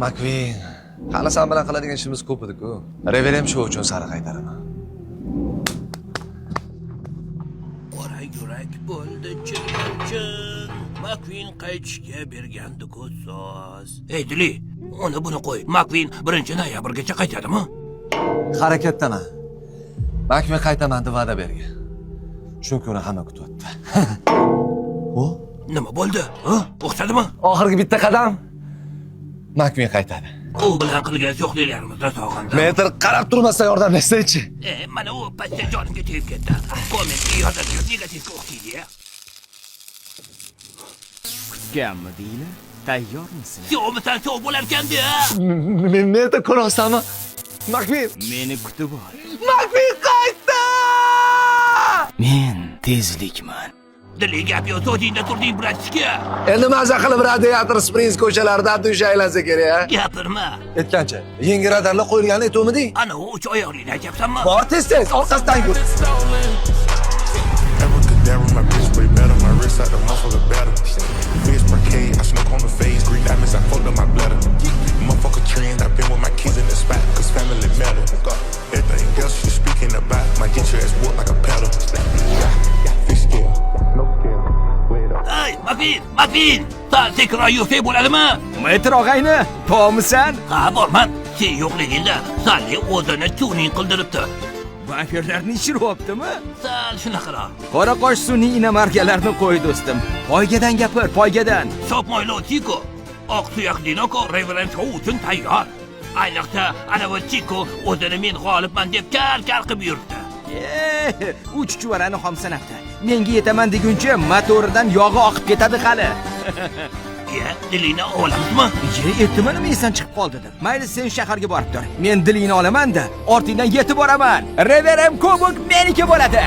Makvin, hali sen bilan qiladigan ishimiz ko'p edi-ku. Reverem shu uchun sari qaytaraman. Yurak bo'ldi chirchiq, Makvin qaytishga bergandi-ku so'z. Ey Dili, uni buni qo'y. Makvin 1-noyabrgacha qaytadimi? Harakatdaman. Makvin qaytaman deb va'da bergan. Chunki uni hamma kutyapti. O? Nima bo'ldi? O'xshadimi? Oxirgi bitta qadam. Makvin qaytadi. U bilan qilgan yo'qliklarimizda sog'indim. Metr qarab turmasdan yordamlashsangchi. Mana u pastda jonimga tegib ketdi. Kommentga yozadigan negativga o'xshaydi-ya. Kutganmi deylar? Tayyormisizlar? Yo'qmisan sov bo'larkan-da. Meni ko'rasizmi? Makvin, Meni kutib ol. Makvin qaytdi! Men tezlikman. Dili gap yo'q, so'zingda turding, bratchika. Endi maza qilib radiator Springs ko'chalarida adusha aylansa kerak. Gapirma. Aytgancha, yangi radarlar qo'yilganini aytuvmiding? Ana u 3 oyoqlikni aytyapsanmi? Bor tez, orqasidan yur. Abracadabra, my bitch way better. My wrist out the motherfucker better. Bitch parquet, I smoke on the face. Green diamonds, I fucked up my bladder. Motherfucker trends, I've been with my kids in the spot, cause family matter. Everything else you speaking about, might get your ass whooped like a pedal. Fish scale, no scale. Wait up. Ey, Makvin! Sal sekinroq yursang bo'ladimi? Metr og'ayni, to'misan? Ha, borman. Sen yo'qligingda Salli o'zini tuning qildiribdi. Vampirlarni ishiryaptimi? Sal shunaqaroq. Qora qosh sun'iy inamarkalarni qo'y do'stim. Poygadan gapir, poygadan. Sopmoylo Chiko, oq suyak Dinoko Reverend Show uchun tayyor. Ayniqsa, ana bu Chiko o'zini men g'olibman deb kar qilib yuribdi. Uch chuvarani xom sanabdi. Menga yetaman deguncha motoridan yog'i oqib ketadi hali. Dilini olamizmi? Ehtimolmi esan chiqib qoldi deb. Mayli sen shaharga borib tur. Men dilingni olaman-da, ortingdan yetib boraman. Reverem Kubok meniki bo'ladi.